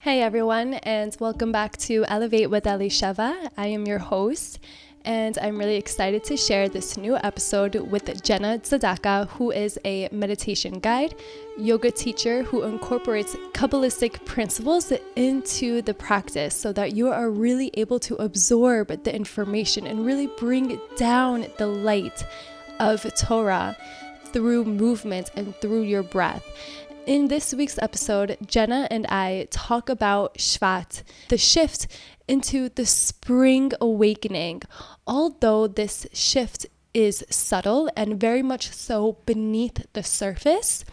Hey everyone, and welcome back to Elevate with Elisheva. I am your host, and I'm really excited to share this new episode with Jenna Zadaka, who is a meditation guide, yoga teacher who incorporates Kabbalistic principles into the practice so that you are really able to absorb the information and really bring down the light of Torah through movement and through your breath. In this week's episode, Jenna and I talk about Shevat, the shift into the spring awakening. Although this shift is subtle and very much so beneath the surface,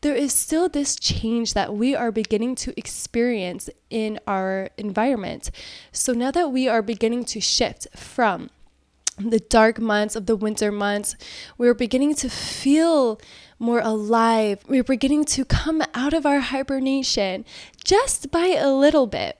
there is still this change that we are beginning to experience in our environment. So now that we are beginning to shift from the dark months of the winter months, we're beginning to feel more alive. We're beginning to come out of our hibernation just by a little bit.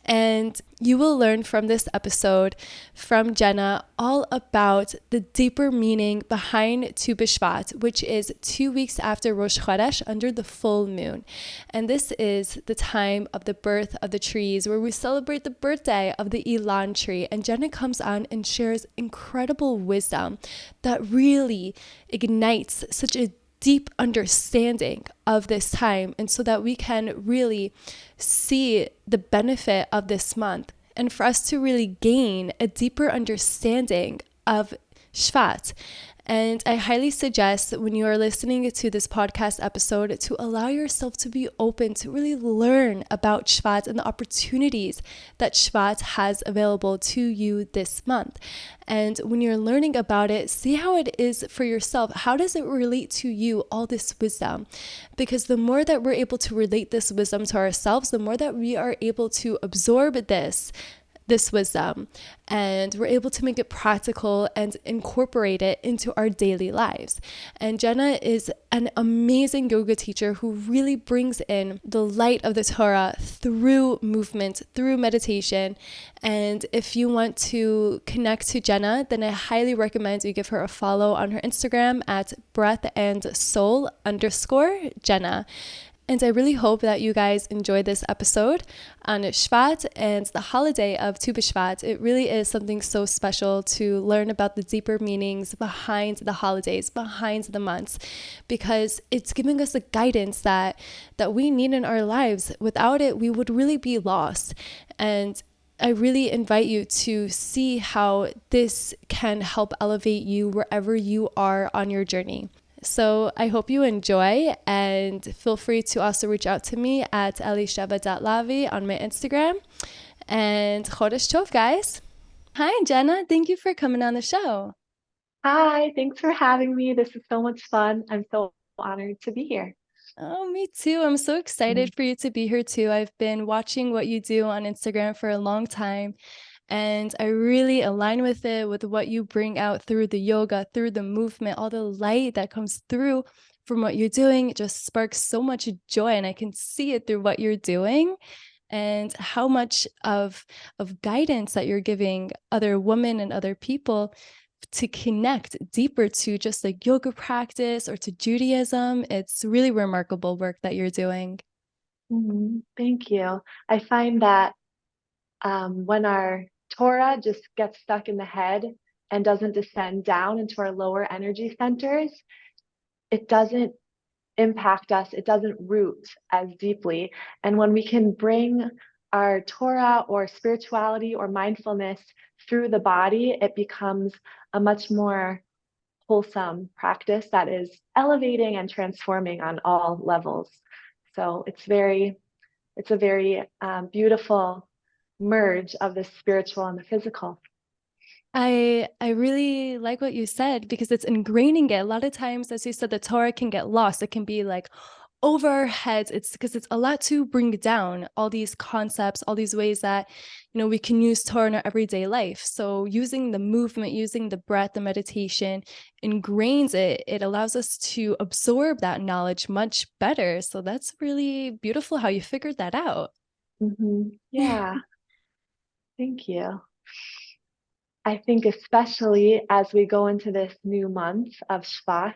And you will learn from this episode from Jenna all about the deeper meaning behind Tu B'Shvat, which is 2 weeks after Rosh Chodesh under the full moon. And this is the time of the birth of the trees where we celebrate the birthday of the Ilan tree. And Jenna comes on and shares incredible wisdom that really ignites such a deep understanding of this time, and so that we can really see the benefit of this month and for us to really gain a deeper understanding of Shvat. And I highly suggest when you are listening to this podcast episode to allow yourself to be open to really learn about Shvat and the opportunities that Shvat has available to you this month. And when you're learning about it, see how it is for yourself. How does it relate to you, all this wisdom? Because the more that we're able to relate this wisdom to ourselves, the more that we are able to absorb this wisdom, and we're able to make it practical and incorporate it into our daily lives. And Jenna is an amazing yoga teacher who really brings in the light of the Torah through movement, through meditation. And if you want to connect to Jenna, then I highly recommend you give her a follow on her Instagram at breath_and_soul_Jenna. And I really hope that you guys enjoyed this episode on Shvat and the holiday of Tu B'Shvat. It really is something so special to learn about the deeper meanings behind the holidays, behind the months, because it's giving us the guidance that we need in our lives. Without it, we would really be lost. And I really invite you to see how this can help elevate you wherever you are on your journey. So I hope you enjoy, and feel free to also reach out to me at elisheva.lavi on my Instagram. And Chodesh Tov, guys. Hi, Jenna. Thank you for coming on the show. Hi, thanks for having me. This is so much fun. I'm so honored to be here. Oh, me too. I'm so excited for you to be here too. I've been watching what you do on Instagram for a long time, and I really align with it, with what you bring out through the yoga, through the movement, all the light that comes through from what you're doing. It just sparks so much joy, and I can see it through what you're doing and how much of guidance that you're giving other women and other people to connect deeper to just like yoga practice or to Judaism. It's really remarkable work that you're doing. Thank you. I find that when our Torah just gets stuck in the head and doesn't descend down into our lower energy centers, it doesn't impact us, it doesn't root as deeply. And when we can bring our Torah or spirituality or mindfulness through the body, it becomes a much more wholesome practice that is elevating and transforming on all levels. So it's a very beautiful merge of the spiritual and the physical. I really like what you said, because it's ingraining it. A lot of times, as you said, the Torah can get lost. It can be like over our heads. It's because it's a lot to bring down all these concepts, all these ways that, we can use Torah in our everyday life. So using the movement, using the breath, the meditation ingrains it. It allows us to absorb that knowledge much better. So that's really beautiful how you figured that out. Yeah, thank you. I think especially as we go into this new month of Shvat,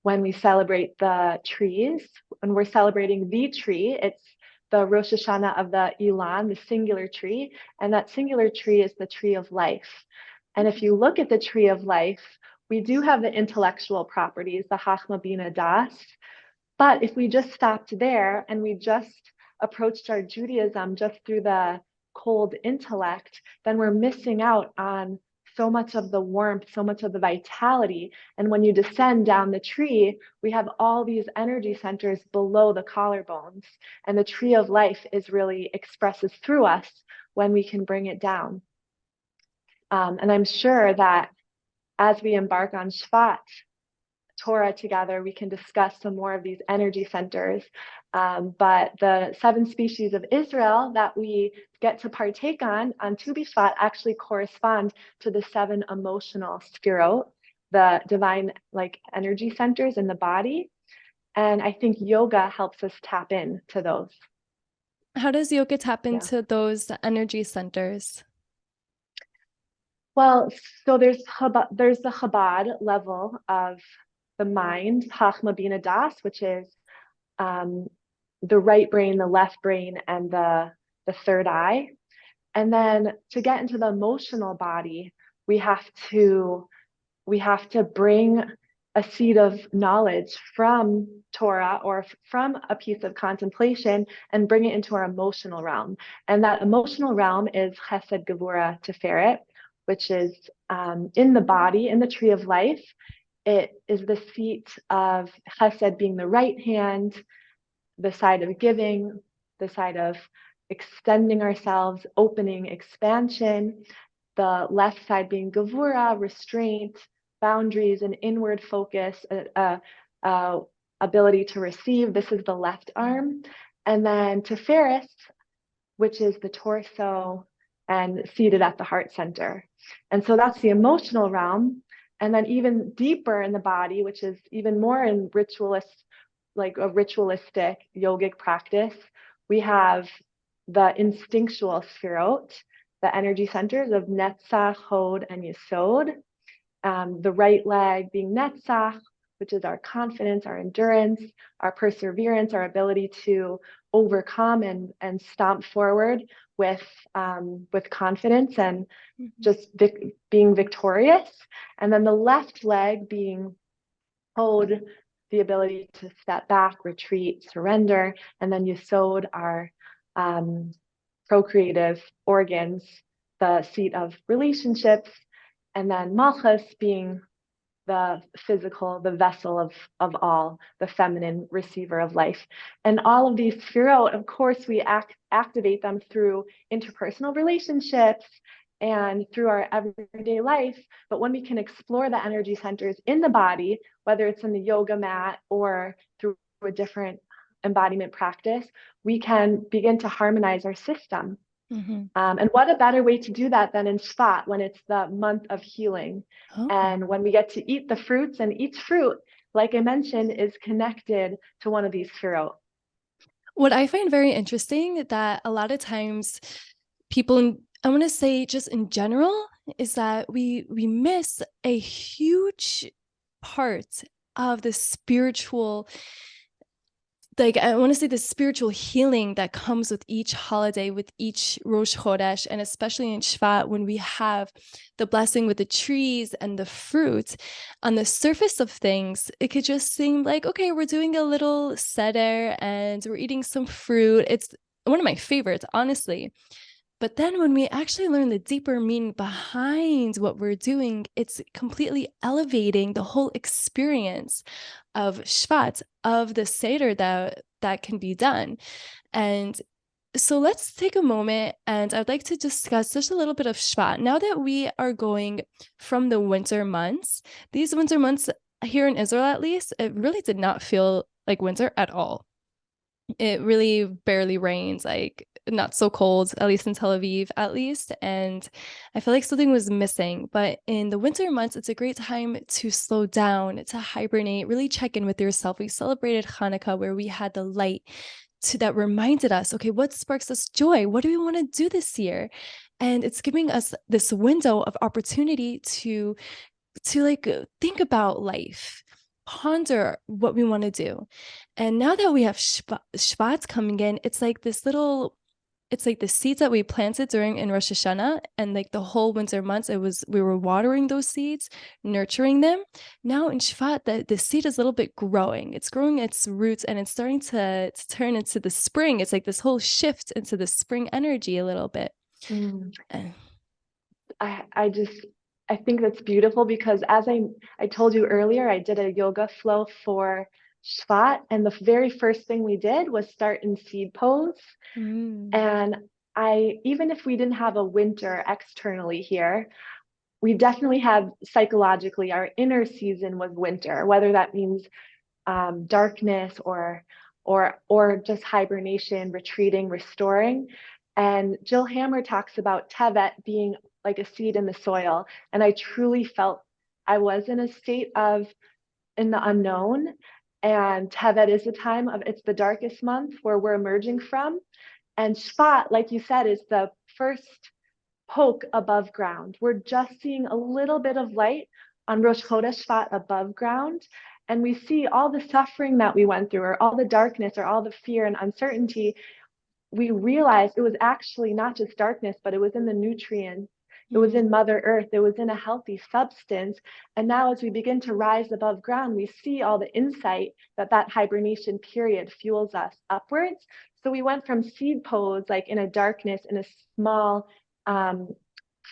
when we celebrate the trees, when we're celebrating the tree, it's the Rosh Hashanah of the Ilan, the singular tree, and that singular tree is the tree of life. And if you look at the tree of life, we do have the intellectual properties, the Chachma Bina Das, but if we just stopped there and we just approached our Judaism just through the cold intellect, then we're missing out on so much of the warmth, so much of the vitality. And when you descend down the tree, we have all these energy centers below the collarbones. And the tree of life is really expresses through us when we can bring it down. And I'm sure that as we embark on Shevat, Torah together, we can discuss some more of these energy centers. But the 7 species of Israel that we get to partake on Tu B'Shvat actually correspond to the 7 emotional sphirot, the divine like energy centers in the body. And I think yoga helps us tap in to those. How does yoga tap into those energy centers? Well, so there's the Chabad level of the mind, Chachma Bina Das, which is the right brain, the left brain, and the third eye. And then to get into the emotional body, we have to bring a seed of knowledge from Torah or from a piece of contemplation and bring it into our emotional realm. And that emotional realm is Chesed, Gevura, Tiferet, which is in the body, in the tree of life. It is the seat of Chesed being the right hand, the side of giving, the side of extending ourselves, opening, expansion, the left side being Gevura, restraint, boundaries, and inward focus, ability to receive. This is the left arm. And then Tiferet, which is the torso and seated at the heart center. And so that's the emotional realm. And then even deeper in the body, which is even more in like a ritualistic yogic practice, we have the instinctual sphirot, the energy centers of Netzach, Hod, and Yesod. The right leg being Netzach, which is our confidence, our endurance, our perseverance, our ability to overcome and stomp forward with confidence and just being victorious. And then the left leg being Hod, the ability to step back, retreat, surrender, and then Yesod, our procreative organs, the seat of relationships, and then Malchus being the physical, the vessel of all, the feminine receiver of life. And all of these sphirot, of course, we activate them through interpersonal relationships and through our everyday life. But when we can explore the energy centers in the body, whether it's in the yoga mat or through a different embodiment practice, we can begin to harmonize our system. And what a better way to do that than in Shevat, when it's the month of healing. And when we get to eat the fruits, and each fruit, like I mentioned, is connected to one of these sphirot. What I find very interesting that a lot of times people, I want to say just in general, is that we miss a huge part of the spiritual, like I want to say the spiritual healing that comes with each holiday, with each Rosh Chodesh, and especially in Shevat, when we have the blessing with the trees and the fruit. On the surface of things, it could just seem like, okay, we're doing a little seder and we're eating some fruit. It's one of my favorites, honestly. But then when we actually learn the deeper meaning behind what we're doing, it's completely elevating the whole experience of Shevat, of the Seder that can be done. And so let's take a moment, and I'd like to discuss just a little bit of Shevat. Now that we are going from the winter months, these winter months here in Israel, at least, it really did not feel like winter at all. It really barely rains, like not so cold, at least in Tel Aviv, at least. And I feel like something was missing. But in the winter months, it's a great time to slow down, to hibernate, really check in with yourself. We celebrated Hanukkah, where we had the light that reminded us, okay, what sparks us joy? What do we want to do this year? And it's giving us this window of opportunity to like think about life. ponder what we want to do. And now that we have Shvat coming in, it's like the seeds that we planted during in Rosh Hashanah, and like the whole winter months, we were watering those seeds, nurturing them. Now in Shvat, the seed is a little bit growing. It's growing its roots, and it's starting to turn into the spring. It's like this whole shift into the spring energy a little bit. Mm. And I think that's beautiful because as I told you earlier, I did a yoga flow for Shvat, and the very first thing we did was start in seed pose. And even if we didn't have a winter externally here, we definitely had psychologically our inner season was winter, whether that means darkness or just hibernation, retreating, restoring. And Jill Hammer talks about Tevet being like a seed in the soil. And I truly felt I was in a state of in the unknown. And Tevet is the time of it's the darkest month where we're emerging from. And Shvat, like you said, is the first poke above ground. We're just seeing a little bit of light on Rosh Chodesh Shvat above ground. And we see all the suffering that we went through, or all the darkness, or all the fear and uncertainty. We realized it was actually not just darkness, but it was in the nutrients. It was in Mother Earth. It was in a healthy substance. And now as we begin to rise above ground, we see all the insight that hibernation period fuels us upwards. So we went from seed pose, like in a darkness, in a small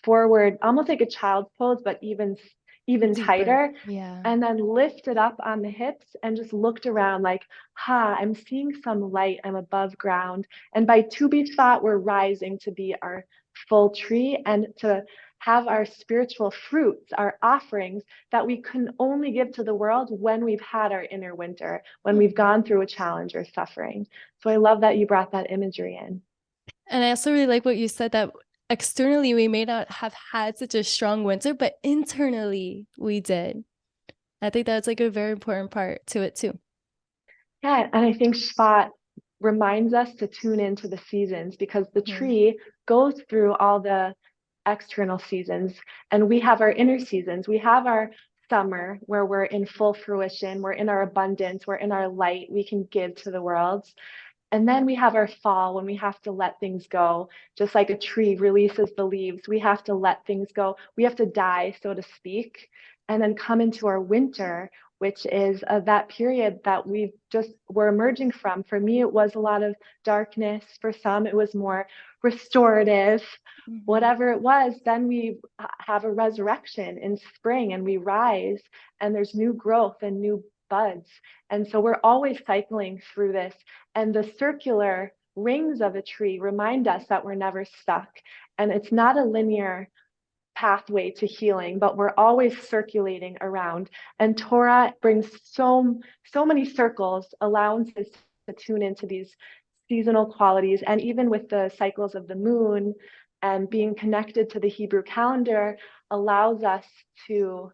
forward, almost like a child's pose, but even deeper. tighter, Yeah. and then lifted up on the hips and just looked around like, I'm seeing some light. I'm above ground. And by Tu B'Shvat, we're rising to be our full tree and to have our spiritual fruits, our offerings that we can only give to the world when we've had our inner winter, when we've gone through a challenge or suffering. So I love that you brought that imagery in. And I also really like what you said, that externally we may not have had such a strong winter, but internally we did. I think that's like a very important part to it too. Yeah, and I think Shvat reminds us to tune into the seasons because the tree goes through all the external seasons, and we have our inner seasons. We have our summer where we're in full fruition, we're in our abundance, we're in our light, we can give to the world. And then we have our fall when we have to let things go. Just like a tree releases the leaves, we have to let things go. We have to die, so to speak, and then come into our winter, which is that period that we're emerging from. For me, it was a lot of darkness. For some, it was more restorative. Whatever it was, then we have a resurrection in spring and we rise and there's new growth and new buds. And so we're always cycling through this. And the circular rings of a tree remind us that we're never stuck. And it's not a linear pathway to healing, but we're always circulating around. And Torah brings so many circles, allowances to tune into these seasonal qualities. And even with the cycles of the moon and being connected to the Hebrew calendar allows us to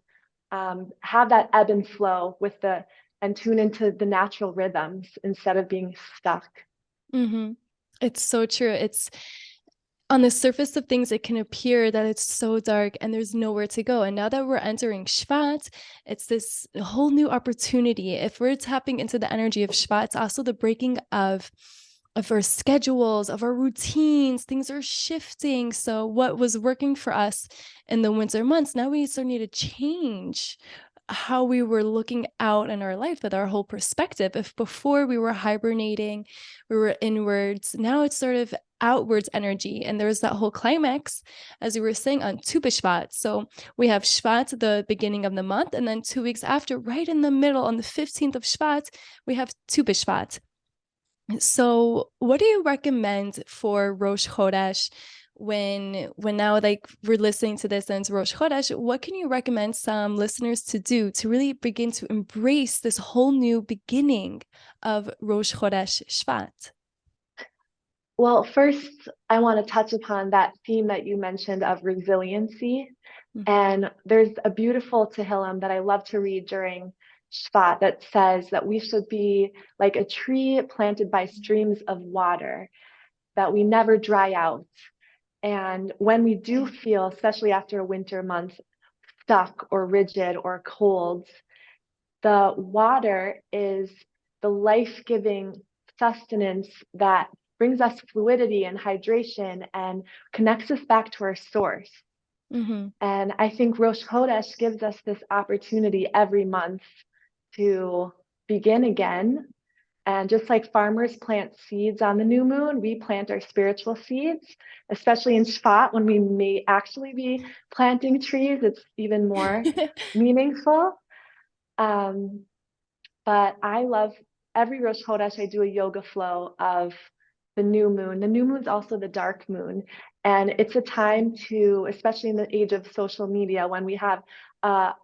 have that ebb and flow and tune into the natural rhythms instead of being stuck. It's so true. It's on the surface of things, it can appear that it's so dark and there's nowhere to go. And now that we're entering Shvat, it's this whole new opportunity. If we're tapping into the energy of Shvat, it's also the breaking of our schedules, of our routines. Things are shifting. So what was working for us in the winter months, now we sort of need to change how we were looking out in our life with our whole perspective. If before we were hibernating, we were inwards, now it's sort of outwards energy. And there's that whole climax, as you were saying, on Tu B'Shvat. So we have Shvat, the beginning of the month, and then 2 weeks after, right in the middle, on the 15th of Shvat, we have Tu B'Shvat. So what do you recommend for Rosh Chodesh when now, like, we're listening to this and it's Rosh Chodesh? What can you recommend some listeners to do to really begin to embrace this whole new beginning of Rosh Chodesh Shvat? Well, first, I want to touch upon that theme that you mentioned of resiliency. And there's a beautiful Tehillim that I love to read during Shvat that says that we should be like a tree planted by streams of water, that we never dry out. And when we do feel, especially after a winter month, stuck or rigid or cold, the water is the life-giving sustenance that brings us fluidity and hydration and connects us back to our source. Mm-hmm. And I think Rosh Chodesh gives us this opportunity every month to begin again. And just like farmers plant seeds on the new moon, we plant our spiritual seeds, especially in Shevat when we may actually be planting trees. It's even more meaningful. Um, but I love every Rosh Chodesh, I do a yoga flow of the new moon. The new moon's also the dark moon. And it's a time to, especially in the age of social media, when we have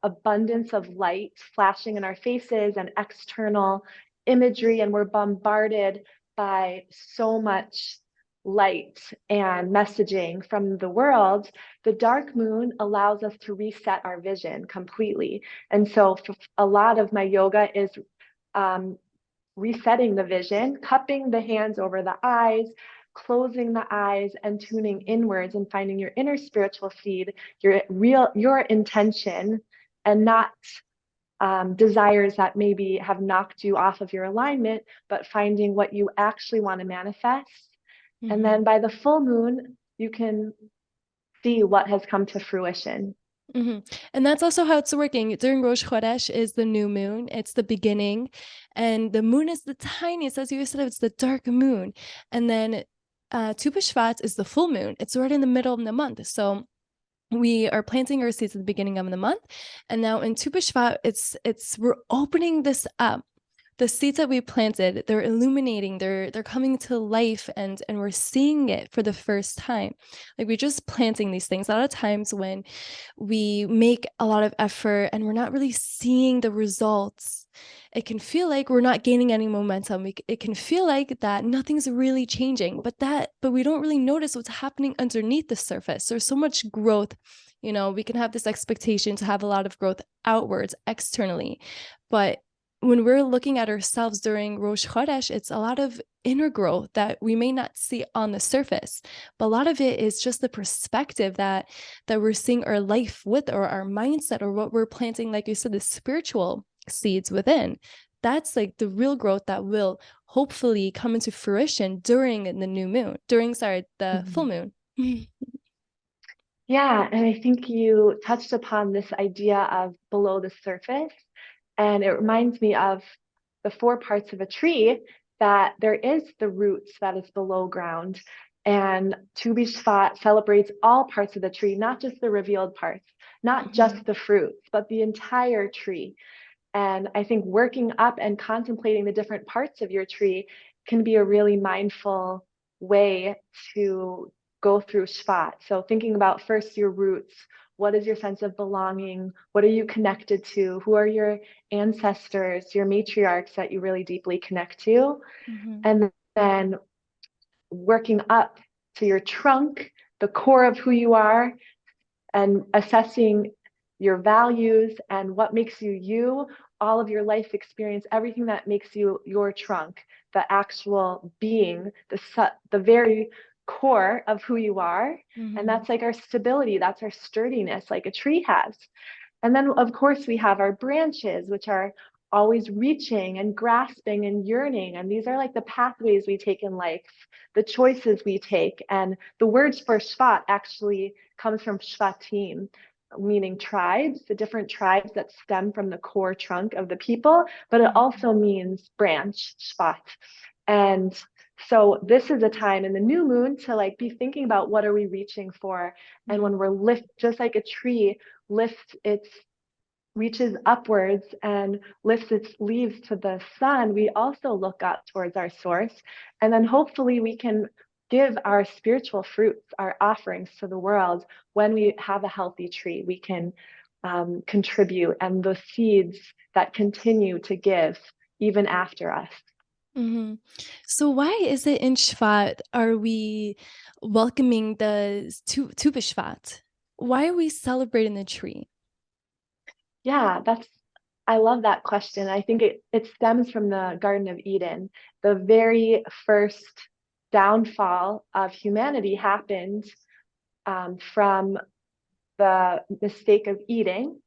abundance of light flashing in our faces and external imagery, and we're bombarded by so much light and messaging from the world, the dark moon allows us to reset our vision completely. And so a lot of my yoga is resetting the vision, cupping the hands over the eyes, closing the eyes, and tuning inwards and finding your inner spiritual seed, your intention, and not desires that maybe have knocked you off of your alignment, but finding what you actually want to manifest. Mm-hmm. And then by the full moon, you can see what has come to fruition. Mm-hmm. And that's also how it's working. During Rosh Chodesh is the new moon. It's the beginning. And the moon is the tiniest. As you said, it's the dark moon. And then Tu B'Shvat is the full moon. It's right in the middle of the month. So we are planting our seeds at the beginning of the month. And now in Tu B'Shvat, we're opening this up. The seeds that we planted, they're illuminating, they're coming to life, and we're seeing it for the first time. Like, we're just planting these things. A lot of times when we make a lot of effort and we're not really seeing the results, it can feel like we're not gaining any momentum. It can feel like that nothing's really changing, but we don't really notice what's happening underneath the surface. There's so much growth. We can have this expectation to have a lot of growth outwards, externally, but when we're looking at ourselves during Rosh Chodesh, it's a lot of inner growth that we may not see on the surface, but a lot of it is just the perspective that we're seeing our life with, or our mindset, or what we're planting, like you said, the spiritual seeds within. That's like the real growth that will hopefully come into fruition during the new moon, the full moon. Yeah, and I think you touched upon this idea of below the surface. And it reminds me of the four parts of a tree, that there is the roots that is below ground. And Tu B'Shvat celebrates all parts of the tree, not just the revealed parts, not just the fruits, but the entire tree. And I think working up and contemplating the different parts of your tree can be a really mindful way to go through Shvat. So thinking about first your roots. What is your sense of belonging? What are you connected to? Who are your ancestors, your matriarchs that you really deeply connect to? Mm-hmm. And then working up to your trunk, the core of who you are, and assessing your values and what makes you you, all of your life experience, everything that makes you your trunk, the actual being, the very core of who you are. Mm-hmm. And that's like our stability, that's our sturdiness, like a tree has. And then, of course, we have our branches, which are always reaching and grasping and yearning. And these are like the pathways we take in life, the choices we take. And the words for Shvat actually comes from Shvatim, meaning tribes, the different tribes that stem from the core trunk of the people, but it also means branch, Shvat. And so this is a time in the new moon to like be thinking about what are we reaching for. And when we're just like a tree lifts its reaches upwards and lifts its leaves to the sun, we also look up towards our source. And then hopefully we can give our spiritual fruits, our offerings to the world. When we have a healthy tree, we can contribute, and the seeds that continue to give even after us. Mm-hmm. So why is it in Shvat are we welcoming the Tu B'Shvat? Why are we celebrating the tree? Yeah, I love that question. I think it stems from the Garden of Eden. The very first downfall of humanity happened from the mistake of eating.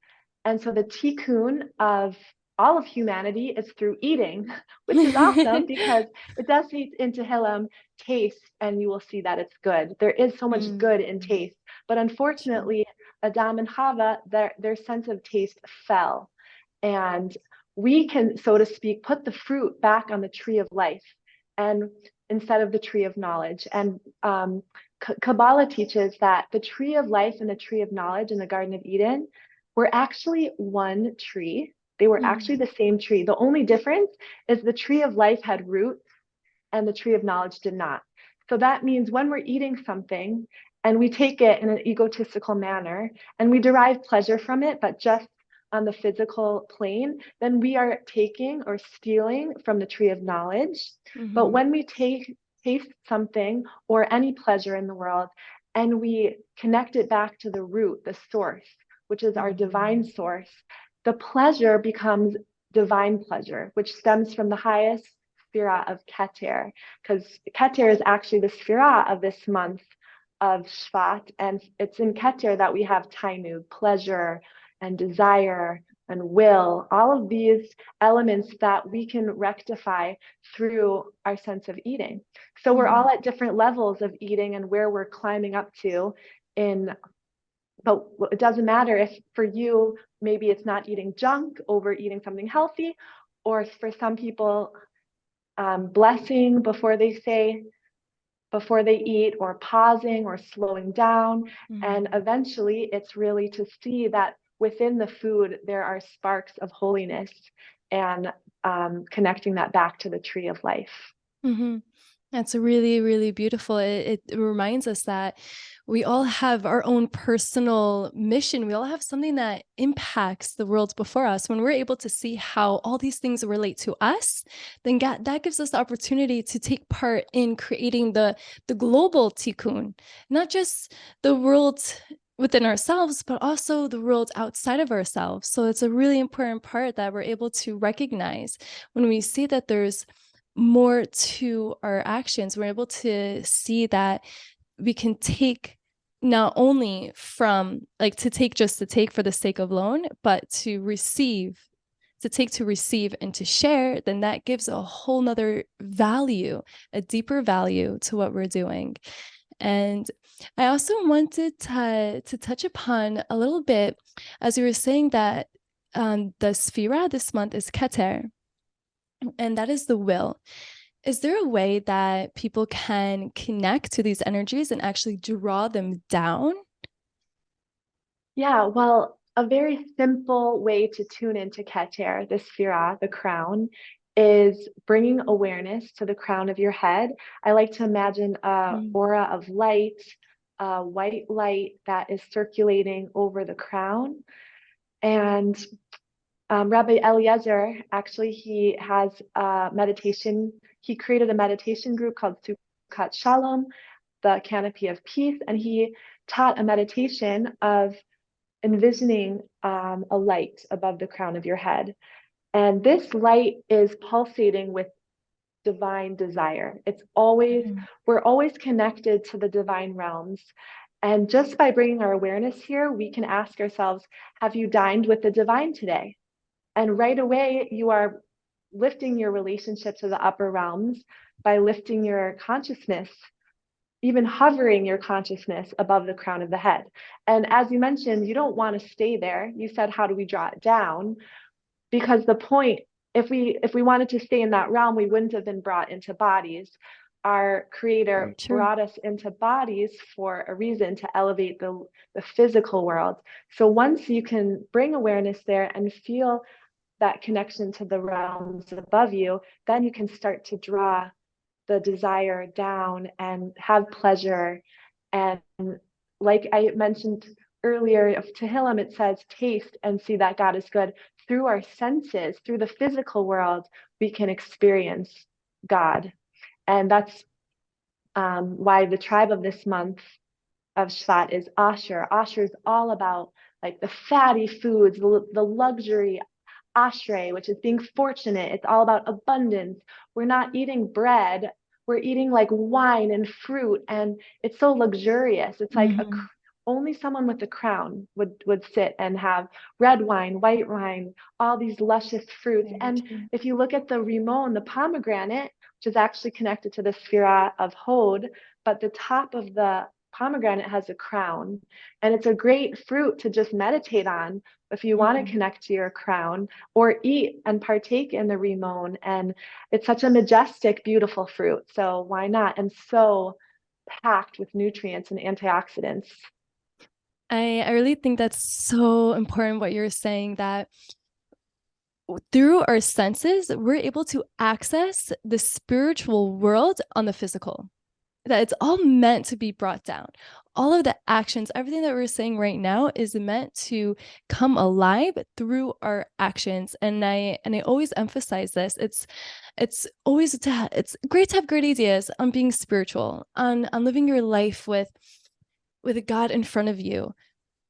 And so the tikkun of all of humanity is through eating, which is awesome because it does say in Tehillim, taste and you will see that it's good. There is so much good in taste, but unfortunately, Adam and Hava, their sense of taste fell. And we can, so to speak, put the fruit back on the tree of life and instead of the tree of knowledge. And Kabbalah teaches that the tree of life and the tree of knowledge in the Garden of Eden were actually one tree. They were actually the same tree. The only difference is the tree of life had roots and the tree of knowledge did not. So that means when we're eating something and we take it in an egotistical manner and we derive pleasure from it, but just on the physical plane, then we are taking or stealing from the tree of knowledge. But when we taste something or any pleasure in the world and we connect it back to the root, the source, which is our divine source, the pleasure becomes divine pleasure, which stems from the highest sphira of Keter, because Keter is actually the sphira of this month of Shevat, and it's in Keter that we have tainug, pleasure and desire and will, all of these elements that we can rectify through our sense of eating. So we're all at different levels of eating and where we're climbing up to but it doesn't matter if for you, maybe it's not eating junk over eating something healthy, or for some people, blessing before they eat, or pausing or slowing down. And eventually it's really to see that within the food, there are sparks of holiness and connecting that back to the tree of life. That's really, really beautiful. It reminds us that we all have our own personal mission. We all have something that impacts the world before us. When we're able to see how all these things relate to us, then that gives us the opportunity to take part in creating the global tikkun, not just the world within ourselves, but also the world outside of ourselves. So it's a really important part that we're able to recognize when we see that there's more to our actions. We're able to see that we can take not only from like to take just to take for the sake of alone, but to receive, and to share, then that gives a whole nother value, a deeper value to what we're doing. And I also wanted to touch upon a little bit, as you were saying that the Sphira this month is Keter, and that is the will. Is there a way that people can connect to these energies and actually draw them down? Yeah, well, a very simple way to tune into Keter, the Sphira, the crown, is bringing awareness to the crown of your head. I like to imagine an aura of light, white light that is circulating over the crown. And Rabbi Eliezer, actually, he has a meditation. He created a meditation group called Sukkot Shalom, the Canopy of Peace, and he taught a meditation of envisioning a light above the crown of your head. And this light is pulsating with divine desire. It's always, we're always connected to the divine realms. And just by bringing our awareness here, we can ask ourselves, have you dined with the divine today? And right away, you are lifting your relationship to the upper realms by lifting your consciousness, even hovering your consciousness above the crown of the head. And as you mentioned, you don't want to stay there. You said, how do we draw it down? Because the point, if we wanted to stay in that realm, we wouldn't have been brought into bodies. Our creator brought us into bodies for a reason, to elevate the physical world. So once you can bring awareness there and feel that connection to the realms above you, then you can start to draw the desire down and have pleasure. And like I mentioned earlier of Tehillim, it says, taste and see that God is good. Through our senses, through the physical world, we can experience God. And that's why the tribe of this month of Shevat is Asher. Asher is all about like the fatty foods, the luxury, Ashrei, which is being fortunate. It's all about abundance. We're not eating bread. We're eating like wine and fruit, and it's so luxurious. It's like only someone with a crown would sit and have red wine, white wine, all these luscious fruits. Very And true. if you look at the rimon, the pomegranate, which is actually connected to the Sphira of Hod, but the top of the pomegranate has a crown. And it's a great fruit to just meditate on if you want to Mhm. connect to your crown, or eat and partake in the rimon. And it's such a majestic, beautiful fruit. So why not? And so packed with nutrients and antioxidants. I really think that's so important what you're saying, that through our senses, we're able to access the spiritual world on the physical. That it's all meant to be brought down. All of the actions, everything that we're saying right now is meant to come alive through our actions. And I always emphasize this. It's great to have great ideas on being spiritual, on living your life with God in front of you.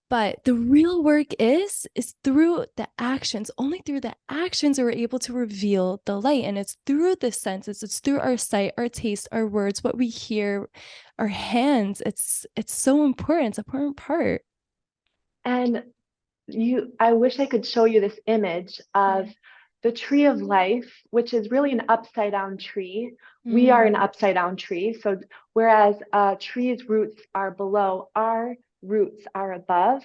But the real work is through the actions. Only through the actions are we able to reveal the light. And it's through the senses, it's through our sight, our taste, our words, what we hear, our hands. It's so important. It's an important part. And I wish I could show you this image of Yeah. the tree of life, which is really an upside down tree. We are an Mm. upside down tree. So whereas a tree's roots are below, our roots are above.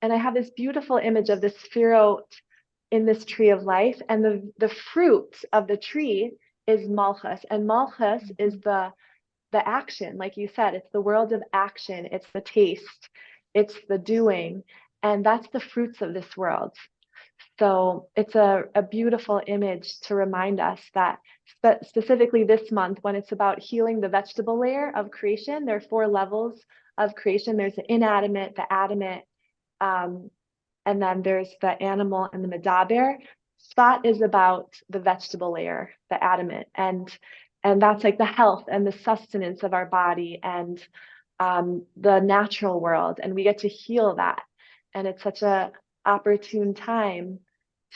And I have this beautiful image of the spheroid in this tree of life, and the fruit of the tree is malchus, and malchus is Mhm. the action. Like you said, it's the world of action, it's the taste, it's the doing, and that's the fruits of this world. So it's a beautiful image to remind us that specifically this month, when it's about healing the vegetable layer of creation, there are four levels of creation. There's the inanimate, the adamant, um, and then there's the animal and the medaber. Spot is about the vegetable layer, the adamant, and that's like the health and the sustenance of our body, and the natural world, and we get to heal that. And it's such a opportune time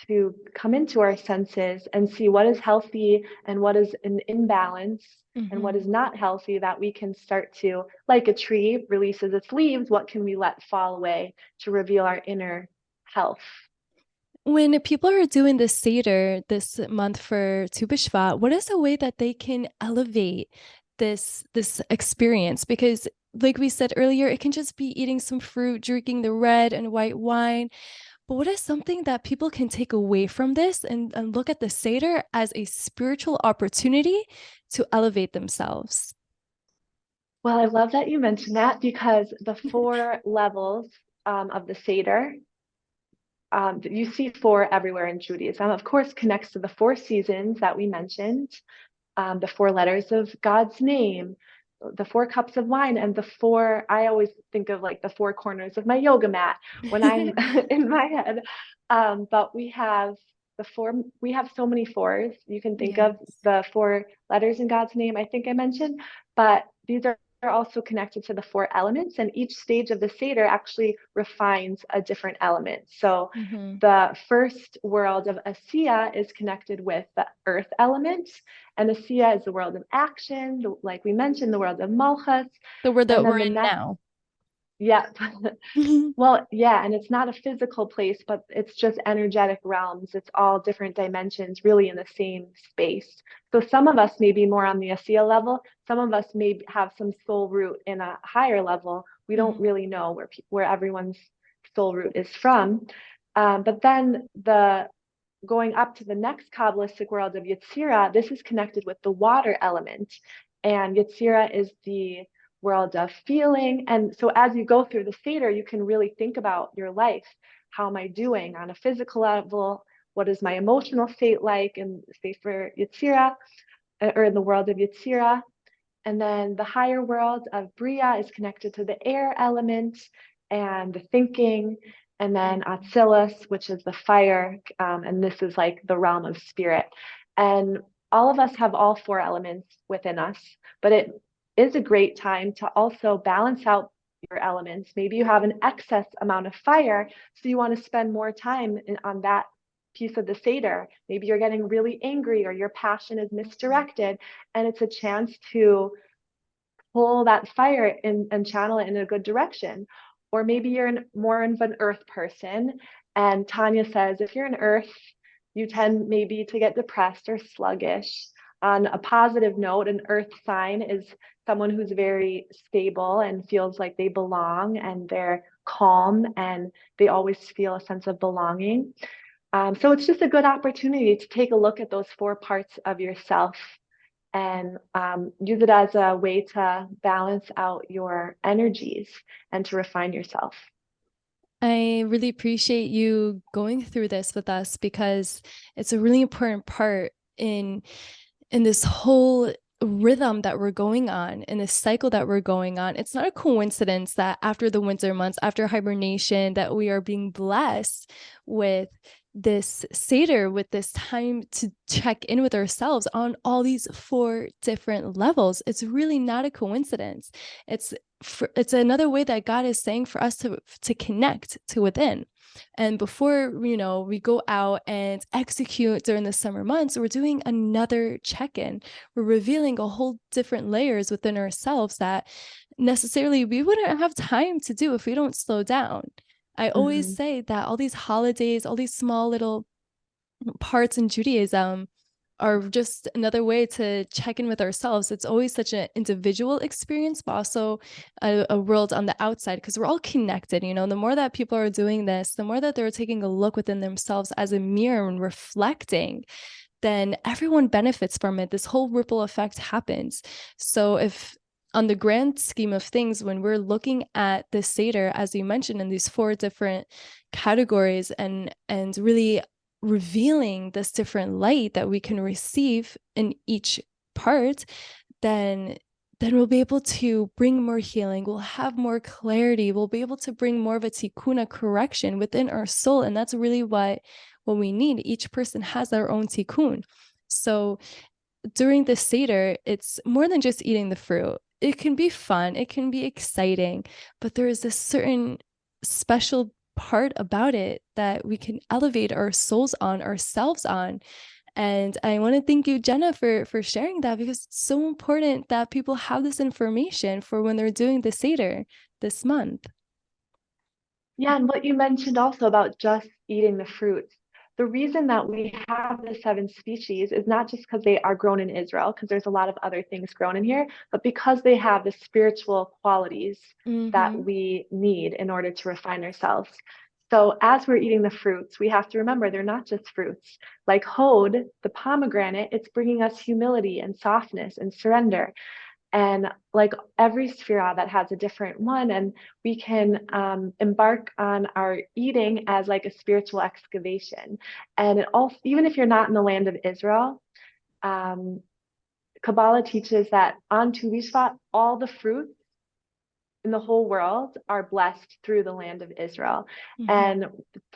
to come into our senses and see what is healthy and what is an imbalance and what is Mhm. not healthy, that we can start to, like a tree releases its leaves, what can we let fall away to reveal our inner health. When people are doing the Seder this month for Tu B'Shvat, what is a way that they can elevate this experience? Because like we said earlier, it can just be eating some fruit, drinking the red and white wine. But what is something that people can take away from this and look at the Seder as a spiritual opportunity to elevate themselves? Well, I love that you mentioned that, because the four levels of the Seder, you see four everywhere in Judaism, of course, connects to the four seasons that we mentioned, the four letters of God's name, the four cups of wine, and the four, I always think of like the four corners of my yoga mat when I'm in my head. But we have so many fours. You can think of Yes. the four letters in God's name, I think I mentioned, but these are also connected to the four elements, and each stage of the Seder actually refines a different element. So Mhm. the first world of Asiya is connected with the earth element, and Asiya is the world of action, like we mentioned, the world of Malchus. The word And that then we're the in next, now. yeah, well, yeah, and it's not a physical place, but it's just energetic realms. It's all different dimensions, really in the same space. So some of us may be more on the Asiya level. Some of us may have some soul root in a higher level. We don't Mhm. really know where everyone's soul root is from. But then the going up to the next Kabbalistic world of Yetzirah, this is connected with the water element. And Yetzirah is the world of feeling. And so as you go through the Seder, you can really think about your life. How am I doing on a physical level? What is my emotional state like in say for Yetzirah, or in the world of Yetzirah? And then the higher world of Bria is connected to the air element and the thinking. And then Mhm. Atsilis, which is the fire, and this is like the realm of spirit. And all of us have all four elements within us, but it is a great time to also balance out your elements. Maybe you have an excess amount of fire, so you want to spend more time on that piece of the Seder. Maybe you're getting really angry or your passion is Mhm. misdirected, and it's a chance to pull that fire in and channel it in a good direction. or maybe you're more of an earth person. And Tanya says, if you're an earth, you tend maybe to get depressed or sluggish. On a positive note, an earth sign is someone who's very stable and feels like they belong and they're calm and they always feel a sense of belonging. So it's just a good opportunity to take a look at those four parts of yourself and use it as a way to balance out your energies and to refine yourself. I really appreciate you going through this with us because it's a really important part in this whole rhythm that we're going on, in this cycle that we're going on. It's not a coincidence that after the winter months, after hibernation, that we are being blessed with this Seder, with this time to check in with ourselves on all these four different levels. It's really not a coincidence. It's another way that God is saying for us to connect to within. And before, we go out and execute during the summer months, we're doing another check-in. We're revealing a whole different layers within ourselves that necessarily we wouldn't have time to do if we don't slow down. I always Mm-hmm. say that all these holidays, all these small little parts in Judaism are just another way to check in with ourselves. It's always such an individual experience, but also a world on the outside, because we're all connected. The more that people are doing this, the more that they're taking a look within themselves as a mirror and reflecting, then everyone benefits from it. This whole ripple effect happens. So if on the grand scheme of things, when we're looking at the Seder, as you mentioned, in these four different categories and really revealing this different light that we can receive in each part, then we'll be able to bring more healing. We'll have more clarity. We'll be able to bring more of a tikkun, correction within our soul. And that's really what we need. Each person has their own tikkun. So during the Seder, it's more than just eating the fruit. It can be fun. It can be exciting, but there is this certain special part about it that we can elevate our souls on, ourselves on. And I want to thank you, Jenna, for sharing that, because it's so important that people have this information for when they're doing the Seder this month. Yeah, and what you mentioned also about just eating the fruits. The reason that we have the seven species is not just because they are grown in Israel, because there's a lot of other things grown in here, but because they have the spiritual qualities that Mm-hmm. we need in order to refine ourselves. So as we're eating the fruits, we have to remember they're not just fruits. Like Hod, the pomegranate, it's bringing us humility and softness and surrender. And like every sphera that has a different one, and we can embark on our eating as like a spiritual excavation. And it also, even if you're not in the land of Israel, um, Kabbalah teaches that on Tu B'Shvat, all the fruits in the whole world are blessed through the land of Israel. Mm-hmm. And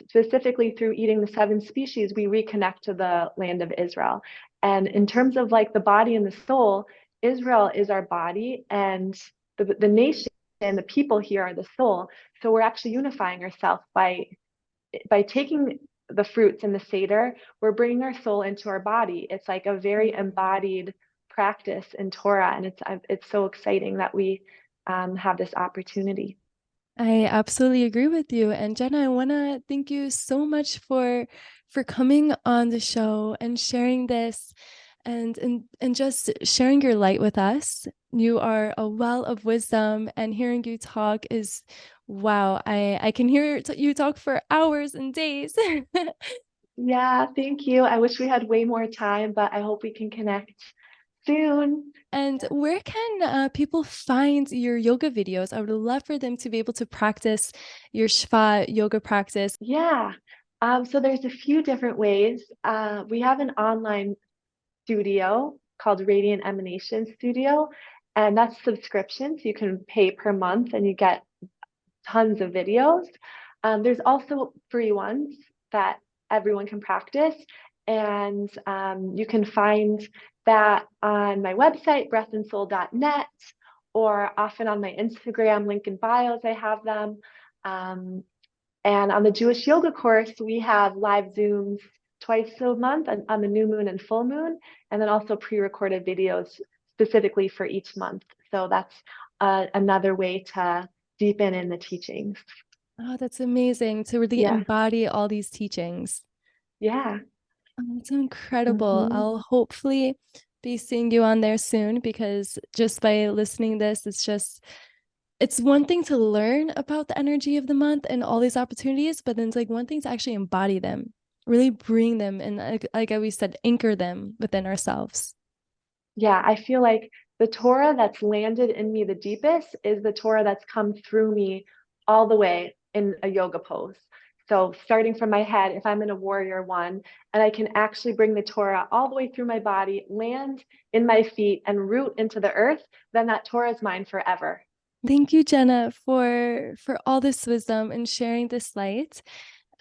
specifically through eating the seven species, we reconnect to the land of Israel. And in terms of like the body and the soul, Israel is our body, and the nation and the people here are the soul. So we're actually unifying ourselves by taking the fruits in the Seder, we're bringing our soul into our body. It's like a very embodied practice in Torah, and it's so exciting that we have this opportunity. I absolutely agree with you. And Jenna, I want to thank you so much for coming on the show and sharing this and just sharing your light with us. You are a well of wisdom, and hearing you talk is wow. I can hear you talk for hours and days. Yeah, thank you. I wish we had way more time, but I hope we can connect soon. And where can people find your yoga videos? I would love for them to be able to practice your Shevat yoga practice. Yeah. So there's a few different ways. We have an online studio called Radiant Emanation Studio, and that's subscription. So you can pay per month and you get tons of videos. There's also free ones that everyone can practice. And you can find that on my website, breathandsoul.net, or often on my Instagram, link in bios, I have them. And on the Jewish yoga course, we have live Zooms twice a month on the new moon and full moon, and then also pre-recorded videos specifically for each month. So that's another way to deepen in the teachings. Oh, that's amazing to really Yeah. embody all these teachings. Yeah. Oh, that's incredible. Hmm. I'll hopefully be seeing you on there soon because just by listening this, it's one thing to learn about the energy of the month and all these opportunities, but then it's like one thing to actually embody them, really bring them and like we said, anchor them within ourselves. Yeah, I feel like the Torah that's landed in me the deepest is the Torah that's come through me all the way in a yoga pose. So starting from my head, if I'm in a warrior one, and I can actually bring the Torah all the way through my body, land in my feet, and root into the earth, then that Torah is mine forever. Thank you, Jenna, for all this wisdom and sharing this light.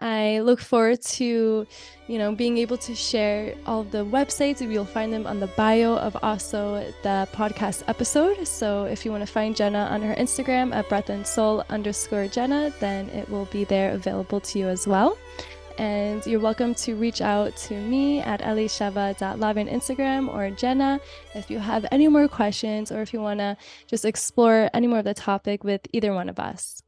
I look forward to, being able to share all of the websites. You'll find them on the bio of also the podcast episode. So if you want to find Jenna on her Instagram at breathandsoul_Jenna, then it will be there available to you as well. And you're welcome to reach out to me at elisheva.lavi on Instagram or Jenna if you have any more questions or if you want to just explore any more of the topic with either one of us.